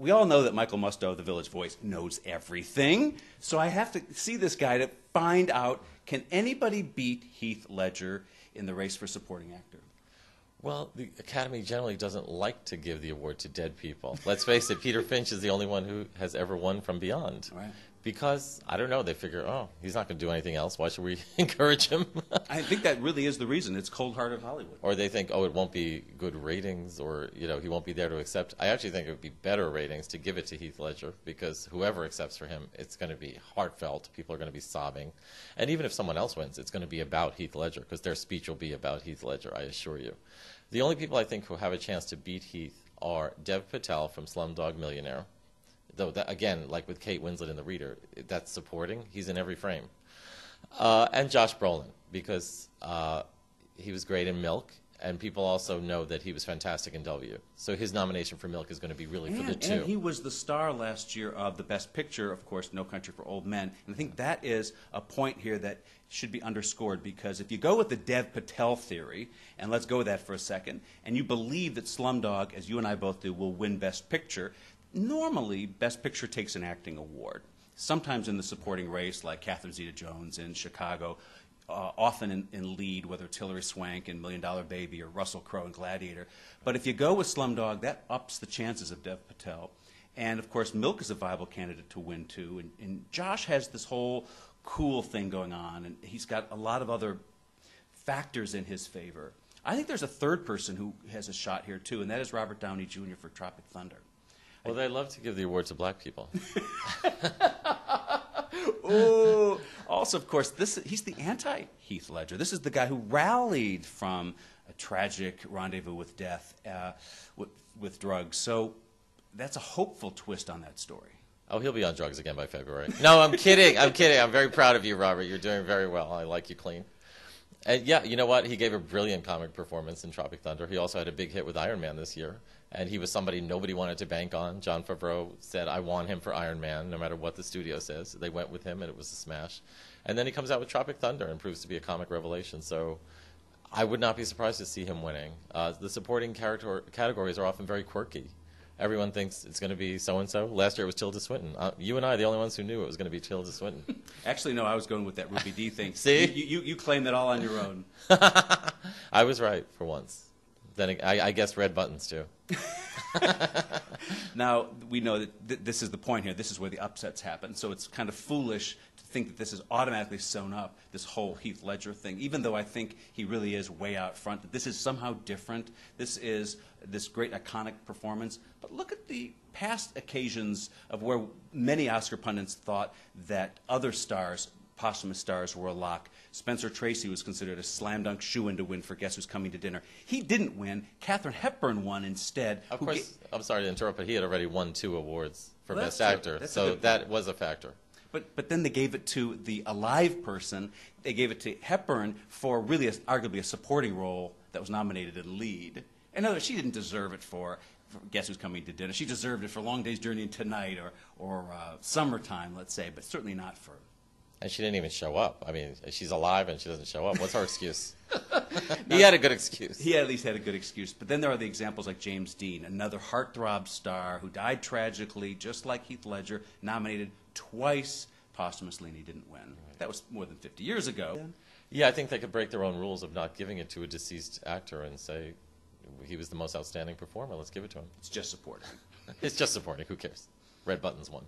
we all know that Michael Musto, the Village Voice, knows everything. So I have to see this guy to find out, can anybody beat Heath Ledger in the race for supporting actor? Well, the Academy generally doesn't like to give the award to dead people. Let's face it, Peter Finch is the only one who has ever won from Beyond. Right. Because, I don't know, they figure, oh, he's not going to do anything else. Why should we encourage him? I think that really is the reason. It's cold-hearted Hollywood. Or they think, oh, it won't be good ratings, or, you know, he won't be there to accept. I actually think it would be better ratings to give it to Heath Ledger, because whoever accepts for him, it's going to be heartfelt. People are going to be sobbing. And even if someone else wins, it's going to be about Heath Ledger, because their speech will be about Heath Ledger, I assure you. The only people I think who have a chance to beat Heath are Dev Patel from Slumdog Millionaire. Though, that, again, like with Kate Winslet in The Reader, that's supporting. He's in every frame. And Josh Brolin, because he was great in Milk, and people also know that he was fantastic in W. So his nomination for Milk is going to be really for the two. And he was the star last year of the Best Picture, of course, No Country for Old Men. And I think that is a point here that should be underscored, because if you go with the Dev Patel theory, and let's go with that for a second, and you believe that Slumdog, as you and I both do, will win Best Picture, normally Best Picture takes an acting award. Sometimes in the supporting race, like Catherine Zeta-Jones in Chicago, often in lead, whether it's Hilary Swank in $1 Million Baby or Russell Crowe in Gladiator. But if you go with Slumdog, that ups the chances of Dev Patel. And of course, Milk is a viable candidate to win too. And Josh has this whole cool thing going on, and he's got a lot of other factors in his favor. I think there's a third person who has a shot here too, and that is Robert Downey Jr. for Tropic Thunder. Well, they love to give the award to black people. Oh, also, of course, he's the anti-Heath Ledger. This is the guy who rallied from a tragic rendezvous with death with drugs. So that's a hopeful twist on that story. Oh, he'll be on drugs again by February. No, I'm kidding. I'm kidding. I'm very proud of you, Robert. You're doing very well. I like you clean. And yeah, you know what? He gave a brilliant comic performance in Tropic Thunder. He also had a big hit with Iron Man this year. And he was somebody nobody wanted to bank on. Jon Favreau said, I want him for Iron Man, no matter what the studio says. They went with him, and it was a smash. And then he comes out with Tropic Thunder and proves to be a comic revelation. So I would not be surprised to see him winning. The supporting categories are often very quirky. Everyone thinks it's going to be so-and-so. Last year it was Tilda Swinton. You and I are the only ones who knew it was going to be Tilda Swinton. Actually, no, I was going with that Ruby Dee thing. See? You claim that all on your own. I was right for once. Then I guess red buttons, too. Now, we know that this is the point here. This is where the upsets happen. So it's kind of foolish to think that this is automatically sewn up, this whole Heath Ledger thing, even though I think he really is way out front, that this is somehow different. This is this great iconic performance. But look at the past occasions of where many Oscar pundits thought that other stars, posthumous stars, were a lock. Spencer Tracy was considered a slam dunk shoo-in to win for Guess Who's Coming to Dinner. He didn't win. Katharine Hepburn won instead. Of course, I'm sorry to interrupt, but he had already won 2 awards for Well, Best Actor, so that was a factor. But then they gave it to the alive person. They gave it to Hepburn for really arguably a supporting role that was nominated in lead. In other words, she didn't deserve it for Guess Who's Coming to Dinner. She deserved it for Long Day's Journey into Night or Summertime, let's say, but certainly not for... And she didn't even show up. I mean, she's alive and she doesn't show up. What's her excuse? He had a good excuse. He at least had a good excuse. But then there are the examples like James Dean, another heartthrob star who died tragically, just like Heath Ledger, nominated twice posthumously, and he didn't win. That was more than 50 years ago. Yeah, I think they could break their own rules of not giving it to a deceased actor and say he was the most outstanding performer. Let's give it to him. It's just supporting. It's just supporting. Who cares? Red buttons won.